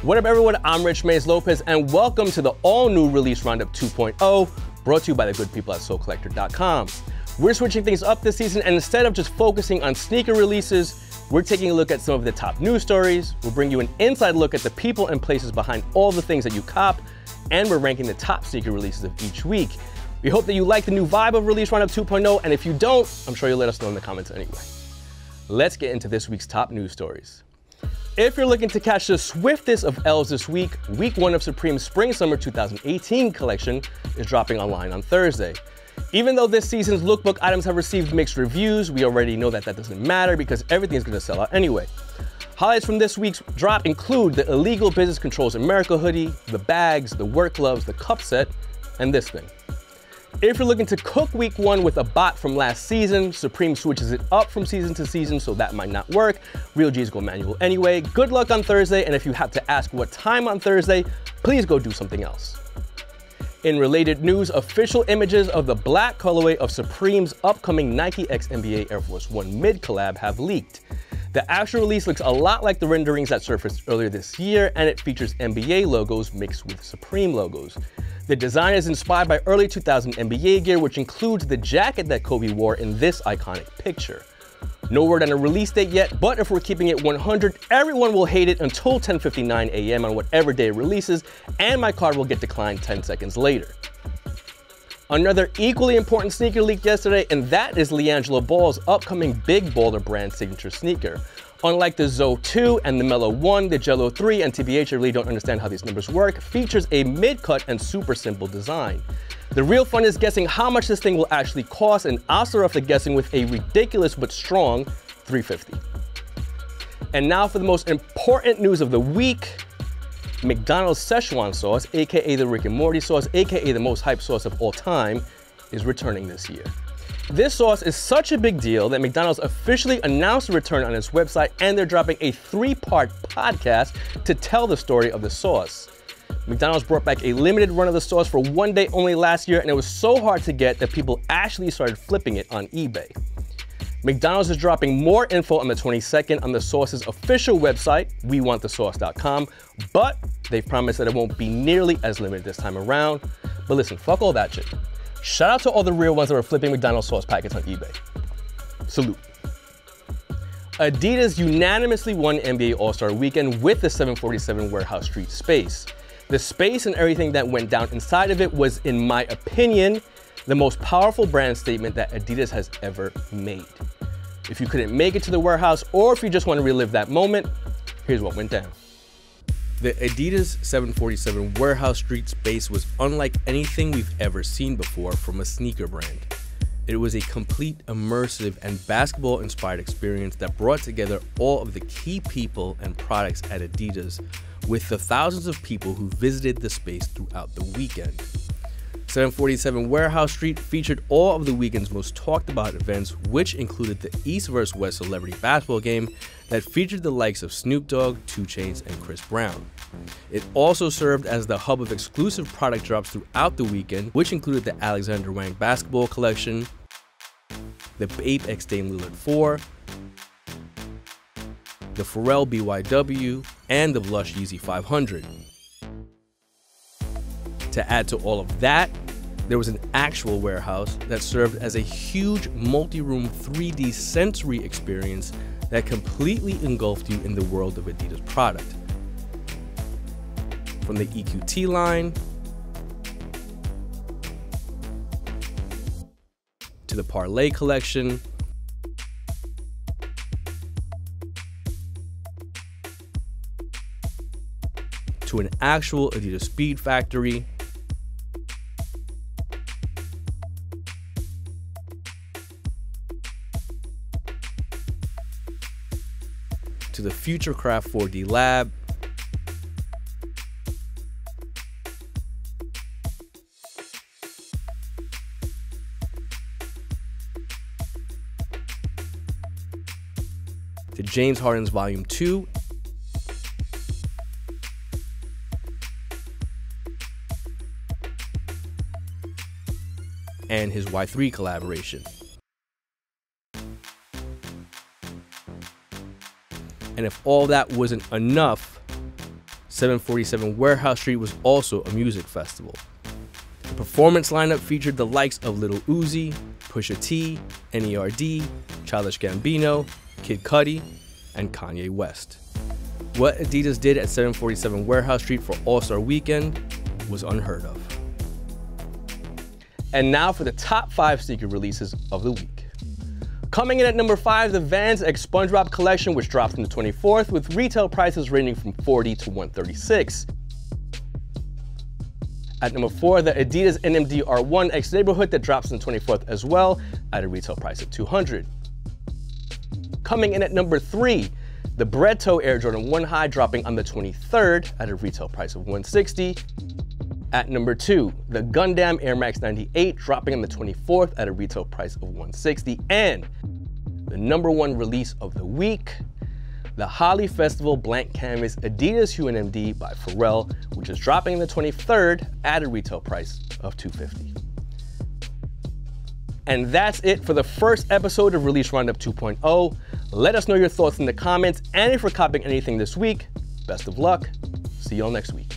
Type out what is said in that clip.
What up everyone, I'm Rich Mays Lopez and welcome to the all-new release Roundup 2.0, brought to you by the good people at SoulCollector.com. We're switching things up this season, and instead of just focusing on sneaker releases, we're taking a look at some of the top news stories. We'll bring you an inside look at the people and places behind all the things that you cop, and we're ranking the top sneaker releases of each week. We hope that you like the new vibe of Release Roundup 2.0, and if you don't, I'm sure you'll let us know in the comments anyway. Let's get into this week's top news stories. If you're looking to catch the swiftest of L's this week, week 1 of Supreme's Spring-Summer 2018 collection is dropping online on Thursday. Even though this season's lookbook items have received mixed reviews, we already know that doesn't matter because everything is going to sell out anyway. Highlights from this week's drop include the Illegal Business Controls America hoodie, the bags, the work gloves, the cup set, and this thing. If you're looking to cook week 1 with a bot from last season, Supreme switches it up from season to season, so that might not work. Real G's go manual anyway. Good luck on Thursday, and if you have to ask what time on Thursday, please go do something else. In related news, official images of the black colorway of Supreme's upcoming Nike x NBA Air Force 1 mid collab have leaked. The actual release looks a lot like the renderings that surfaced earlier this year, and it features NBA logos mixed with Supreme logos. The design is inspired by early 2000 NBA gear, which includes the jacket that Kobe wore in this iconic picture. No word on a release date yet, but if we're keeping it 100, everyone will hate it until 10:59 a.m. on whatever day it releases, and my card will get declined 10 seconds later. Another equally important sneaker leaked yesterday, and that is LiAngelo Ball's upcoming Big Baller brand signature sneaker. Unlike the Zoe 2 and the Mellow 1, the Jello 3, and TBH, I really don't understand how these numbers work, features a mid-cut and super simple design. The real fun is guessing how much this thing will actually cost, and I'll start off the guessing with a ridiculous but strong $350. And now for the most important news of the week. McDonald's Szechuan sauce, aka the Rick and Morty sauce, aka the most hyped sauce of all time, is returning this year. This sauce is such a big deal that McDonald's officially announced the return on its website, and they're dropping a 3-part podcast to tell the story of the sauce. McDonald's brought back a limited run of the sauce for one day only last year, and it was so hard to get that people actually started flipping it on eBay. McDonald's is dropping more info on the 22nd on the sauce's official website, WeWantTheSauce.com, but they've promised that it won't be nearly as limited this time around. But listen, fuck all that shit. Shout out to all the real ones that were flipping McDonald's sauce packets on eBay. Salute. Adidas unanimously won NBA All-Star Weekend with the 747 Warehouse Street space. The space and everything that went down inside of it was, in my opinion, the most powerful brand statement that Adidas has ever made. If you couldn't make it to the warehouse, or if you just want to relive that moment, here's what went down. The Adidas 747 Warehouse Street space was unlike anything we've ever seen before from a sneaker brand. It was a complete, immersive, and basketball-inspired experience that brought together all of the key people and products at Adidas, with the thousands of people who visited the space throughout the weekend. 747 Warehouse Street featured all of the weekend's most talked about events, which included the East vs. West celebrity basketball game that featured the likes of Snoop Dogg, 2 Chainz, and Chris Brown. It also served as the hub of exclusive product drops throughout the weekend, which included the Alexander Wang basketball collection, the Bape X Dame Lillard 4, the Pharrell BYW, and the Blush Yeezy 500. To add to all of that, there was an actual warehouse that served as a huge multi-room 3D sensory experience that completely engulfed you in the world of Adidas product. From the EQT line, to the Parlay collection, to an actual Adidas Speed Factory, to the Futurecraft 4D Lab, to James Harden's Volume 2, and his Y3 collaboration. And if all that wasn't enough, 747 Warehouse Street was also a music festival. The performance lineup featured the likes of Lil Uzi, Pusha T, NERD, Childish Gambino, Kid Cudi, and Kanye West. What Adidas did at 747 Warehouse Street for All-Star Weekend was unheard of. And now for the top 5 sneaker releases of the week. Coming in at number 5, the Vans X Spongebob collection, which drops on the 24th, with retail prices ranging from $40 to $136. At number 4, the Adidas NMD R1 X Neighborhood that drops on the 24th as well, at a retail price of $200. Coming in at number 3, the Bred Toe Air Jordan 1 High dropping on the 23rd at a retail price of $160. At number 2, the Gundam Air Max 98 dropping on the 24th at a retail price of $160. And the number 1 release of the week, the Holi Festival Blank Canvas Adidas UNMD by Pharrell, which is dropping on the 23rd at a retail price of $250. And that's it for the first episode of Release Roundup 2.0. Let us know your thoughts in the comments, and if you're copying anything this week, best of luck. See y'all next week.